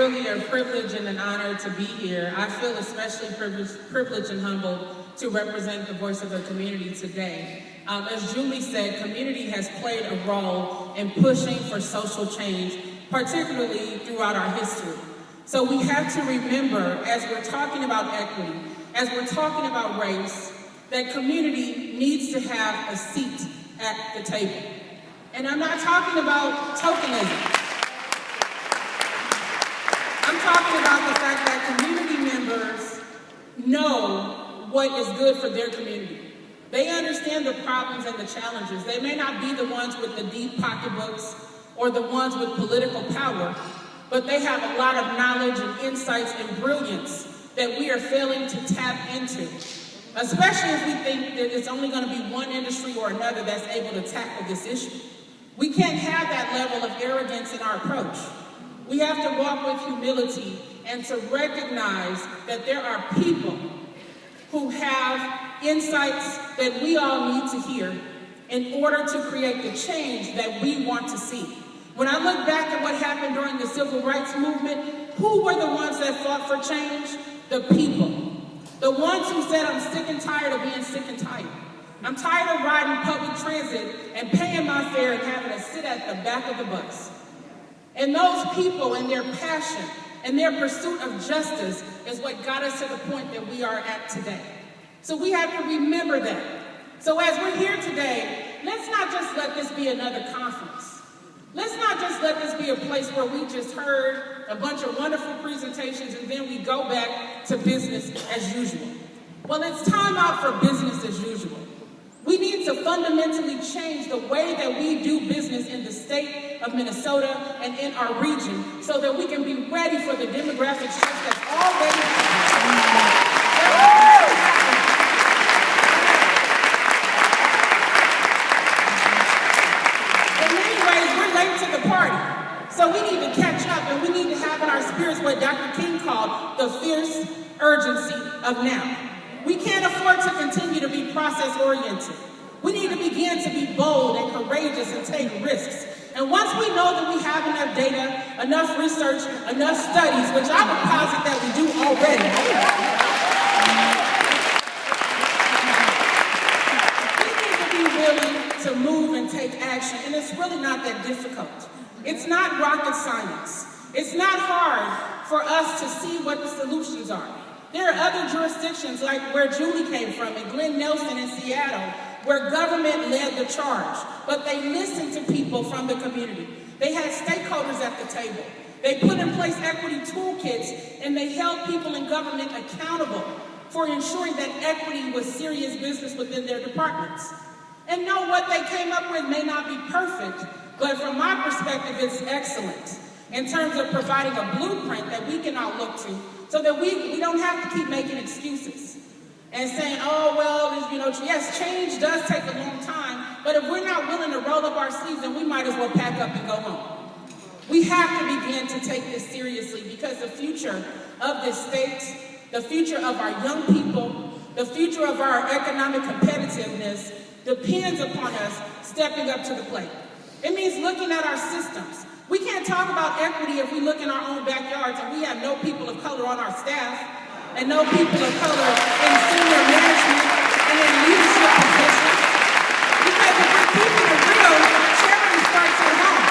really a privilege and an honor to be here. I feel especially privileged and humbled to represent the voice of the community today. As Julie said, community has played a role in pushing for social change, particularly throughout our history. So we have to remember, as we're talking about equity, as we're talking about race, that community needs to have a seat at the table. And I'm not talking about tokenism. I'm talking about the fact that community members know what is good for their community. They understand the problems and the challenges. They may not be the ones with the deep pocketbooks or the ones with political power, but they have a lot of knowledge and insights and brilliance that we are failing to tap into, especially if we think that it's only going to be one industry or another that's able to tackle this issue. We can't have that level of arrogance in our approach. We have to walk with humility and to recognize that there are people who have insights that we all need to hear in order to create the change that we want to see. When I look back at what happened during the civil rights movement, who were the ones that fought for change? The people. The ones who said, I'm sick and tired of being sick and tired. I'm tired of riding public transit and paying my fare and having to sit at the back of the bus. And those people and their passion and their pursuit of justice is what got us to the point that we are at today. So we have to remember that. So as we're here today, let's not just let this be another conference. Let's not just let this be a place where we just heard a bunch of wonderful presentations and then we go back to business as usual. Well, it's time out for business as usual. We need to fundamentally change the way that we do business in the state of Minnesota and in our region so that we can be ready for the demographic shift that's already happening. In many ways, we're late to the party. So we need to catch up and we need to have in our spirits what Dr. King called the fierce urgency of now. We can't afford to continue to be process-oriented. We need to begin to be bold and courageous and take risks. And once we know that we have enough data, enough research, enough studies, which I would posit that we do already, we need to be willing to move and take action. And it's really not that difficult. It's not rocket science. It's not hard for us to see what the solutions are. There are other jurisdictions like where Julie came from, in Glen Nelson in Seattle, where government led the charge, but they listened to people from the community. They had stakeholders at the table. They put in place equity toolkits, and they held people in government accountable for ensuring that equity was serious business within their departments. And no, what they came up with may not be perfect, but from my perspective, it's excellent in terms of providing a blueprint that we can all look to so that we don't have to keep making excuses and saying, oh, well, yes, change does take a long time, but if we're not willing to roll up our sleeves, then we might as well pack up and go home. We have to begin to take this seriously because the future of this state, the future of our young people, the future of our economic competitiveness depends upon us stepping up to the plate. It means looking at our systems. We can't talk about equity if we look in our own backyards and we have no people of color on our staff and no people of color in senior management and in leadership positions. Because if we're keeping it real, charity starts at home.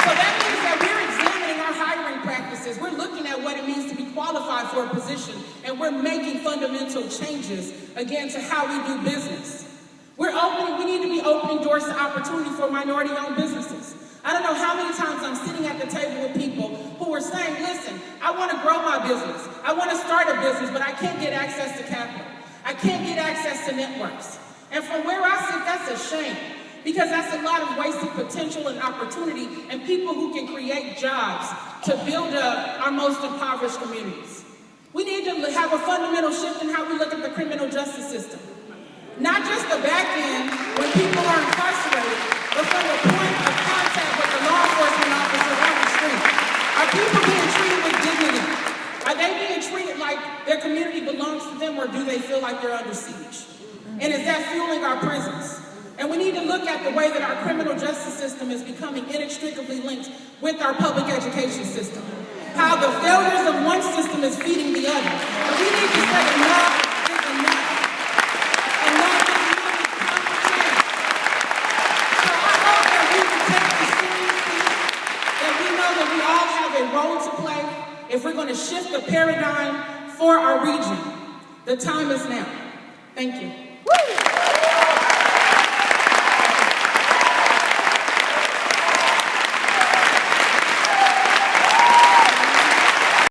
So that means that we're examining our hiring practices. We're looking at what it means to be qualified for a position, and we're making fundamental changes, again, to how we do business. We need to be opening doors to opportunity for minority-owned businesses. I don't know how many times I'm sitting at the table with people who are saying, listen, I want to grow my business. I want to start a business, but I can't get access to capital. I can't get access to networks. And from where I sit, that's a shame because that's a lot of wasted potential and opportunity and people who can create jobs to build up our most impoverished communities. We need to have a fundamental shift in how we look at the criminal justice system. Not just the back end when people are incarcerated, but from the point of contact with the law enforcement officer on the street. Are people being treated with dignity? Are they being treated like their community belongs to them, or do they feel like they're under siege? And is that fueling our prisons? And we need to look at the way that our criminal justice system is becoming inextricably linked with our public education system. how the failures of one system is feeding the other. And we need to say enough is enough. Enough is enough. It's time to change. So I hope that we will take this seriously, that we know that we all have a role to play if we're going to shift the paradigm for our region. The time is now. Thank you.